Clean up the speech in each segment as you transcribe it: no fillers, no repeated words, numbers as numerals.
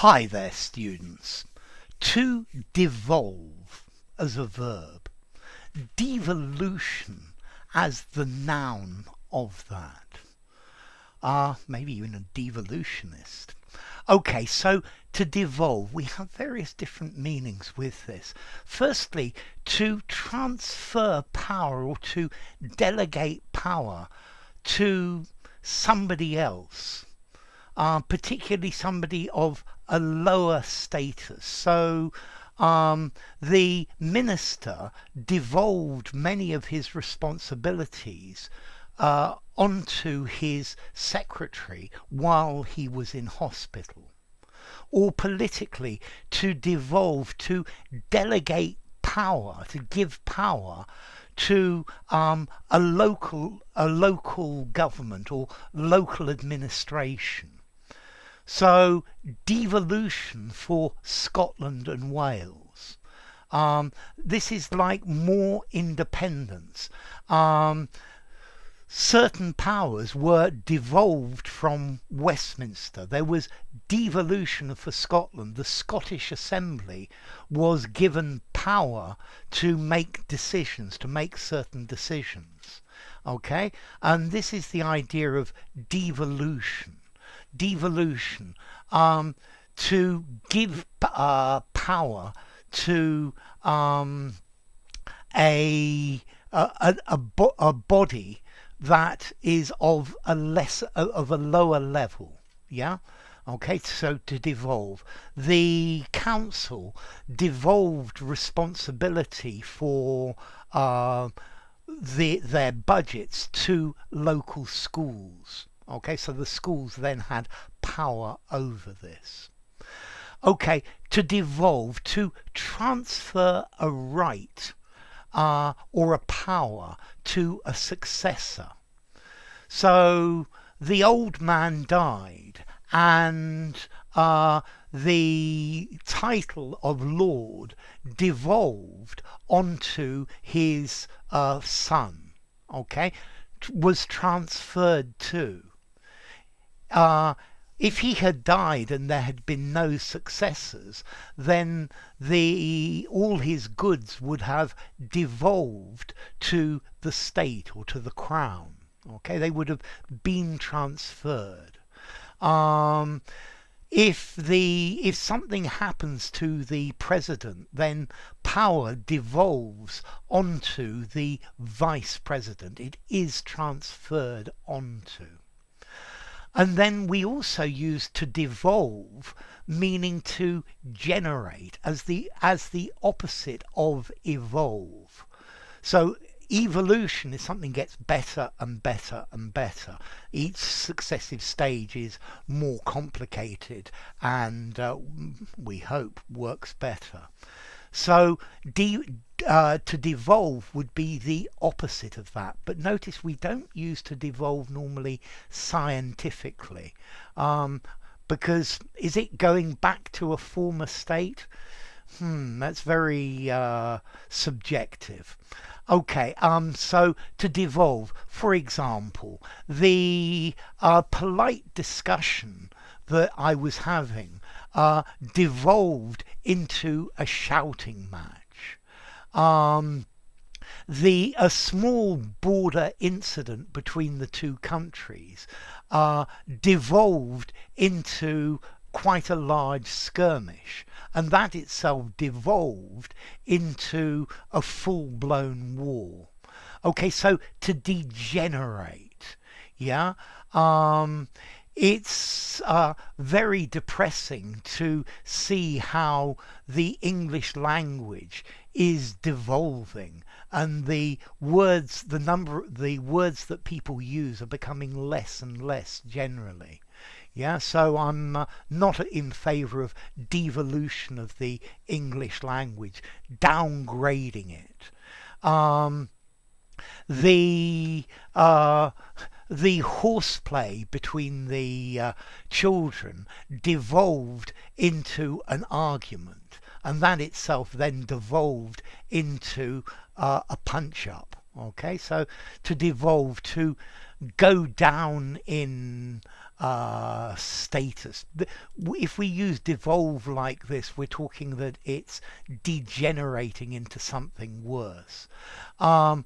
Hi there, students. To devolve as a verb, devolution as the noun of that. Maybe even a devolutionist. Okay, so to devolve, we have various different meanings with this. Firstly, to transfer power or to delegate power to somebody else. Particularly somebody of a lower status. So the minister devolved many of his responsibilities onto his secretary while he was in hospital. Or politically, to devolve, to delegate power, to give power to a local government or local administration. So devolution for Scotland and Wales. This is like more independence. Certain powers were devolved from Westminster. There was devolution for Scotland. The Scottish Assembly was given power to make decisions, to make certain decisions. Okay? And this is the idea of devolution. Devolution, to give power to a body that is of a lower level. Yeah. Okay, so to devolve. The council devolved responsibility for their budgets to local schools. Okay, so the schools then had power over this. Okay, to devolve, to transfer a right or a power to a successor. So the old man died and the title of Lord devolved onto his son. Okay, was transferred to. If he had died and there had been no successors, then all his goods would have devolved to the state or to the crown. Okay, they would have been transferred. If something happens to the president, then power devolves onto the vice president. It is transferred onto. And then we also use to devolve, meaning to generate, as the opposite of evolve. So evolution is something gets better and better and better. Each successive stage is more complicated and we hope works better. So to devolve would be the opposite of that. But notice we don't use to devolve normally scientifically. Because is it going back to a former state? That's very subjective. Okay, so to devolve, for example, the polite discussion that I was having devolved into a shouting match. A small border incident between the two countries devolved into quite a large skirmish, and that itself devolved into a full-blown war. Okay, so to degenerate, yeah, it's very depressing to see how the English language is devolving and the words that people use are becoming less and less generally. Yeah, so I'm not in favour of devolution of the English language, downgrading it. The horseplay between the children devolved into an argument, and that itself then devolved into a punch-up. Okay, so to devolve, to go down in status. If we use devolve like this, we're talking that it's degenerating into something worse. Um,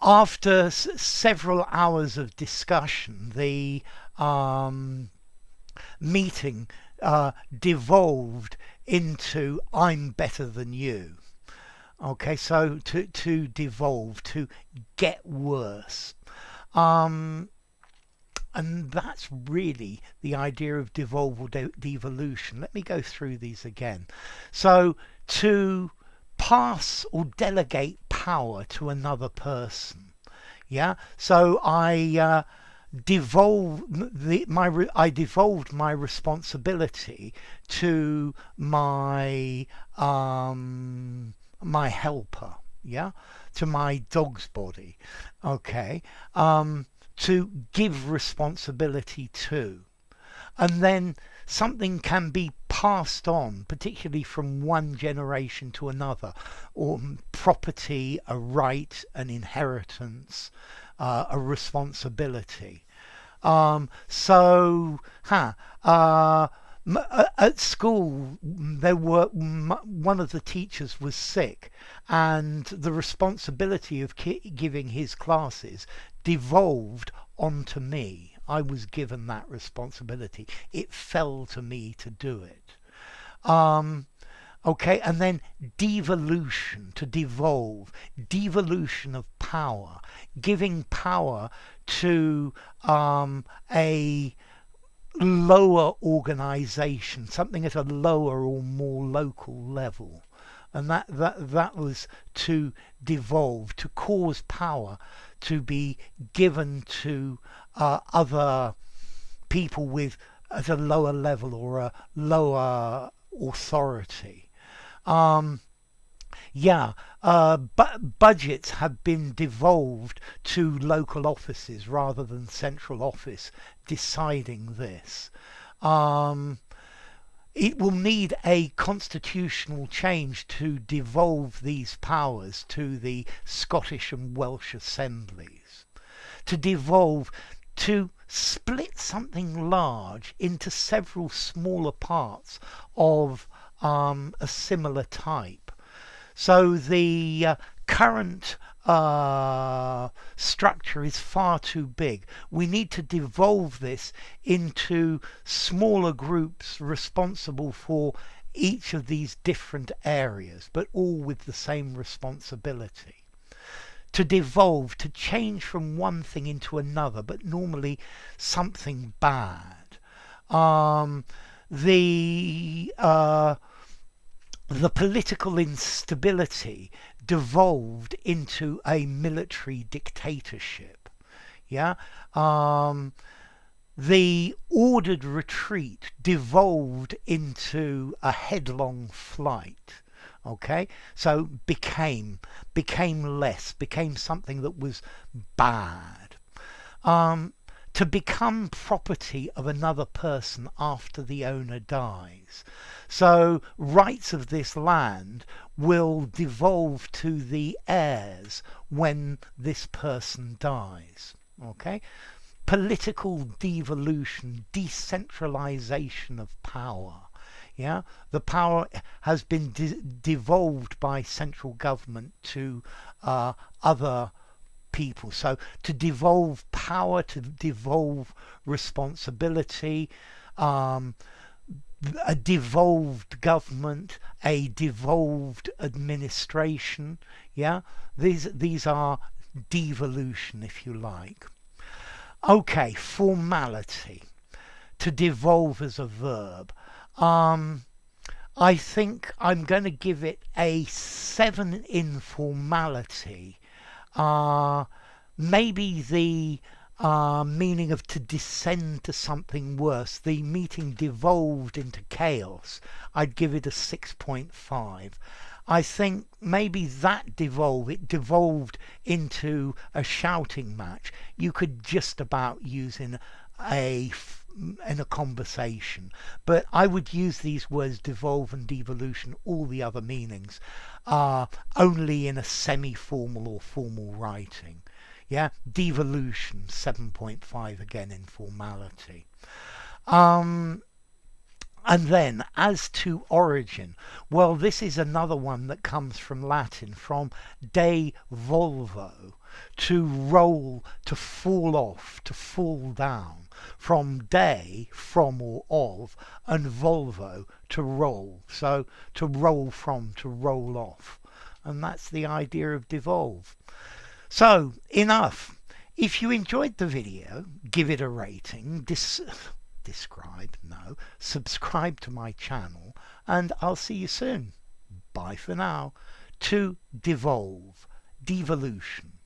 After several hours of discussion, the meeting devolved into "I'm better than you." Okay, so to devolve, to get worse. Um, and that's really the idea of devolve or devolution. Let me go through these again. So to pass or delegate power to another person. Yeah. So I devolved my responsibility to my helper. Yeah, to my dog's body. Okay. To give responsibility to. And then something can be passed on, particularly from one generation to another, or property, a right, an inheritance, a responsibility. So, at school, one of the teachers was sick, and the responsibility of giving his classes devolved onto me. I was given that responsibility. It fell to me to do it. Okay, and then devolution, to devolve, devolution of power, giving power to a lower organization, something at a lower or more local level. And that was to devolve, to cause power to be given to other people with at a lower level or a lower authority. Um, yeah, budgets have been devolved to local offices rather than central office deciding this. Um, it will need a constitutional change to devolve these powers to the Scottish and Welsh assemblies. To devolve, to split something large into several smaller parts of a similar type. So the current structure is far too big. We need to devolve this into smaller groups responsible for each of these different areas, but all with the same responsibility. To devolve, to change from one thing into another, but normally something bad. The political instability devolved into a military dictatorship. Yeah. The ordered retreat devolved into a headlong flight. Okay, so became less, became something that was bad. To become property of another person after the owner dies. So rights of this land will devolve to the heirs when this person dies. Okay? Political devolution, decentralization of power. Yeah, the power has been devolved by central government to other people. So to devolve power, to devolve responsibility, a devolved government, a devolved administration. Yeah, these are devolution, if you like. Okay, formality. To devolve as a verb. I think I'm going to give it a 7 in formality. Maybe the meaning of to descend to something worse. The meeting devolved into chaos. I'd give it a 6.5. I think maybe it devolved into a shouting match. You could just about use in a conversation, but I would use these words devolve and devolution, all the other meanings, only in a semi-formal or formal writing. Yeah, devolution 7.5 again in formality. Um, and then, as to origin, well, this is another one that comes from Latin, from de volvo, to roll, to fall off, to fall down. From de, from or of, and volvo, to roll. So, to roll from, to roll off. And that's the idea of devolve. So, enough. If you enjoyed the video, give it a rating, subscribe to my channel, and I'll see you soon. Bye for now. To devolve, devolution.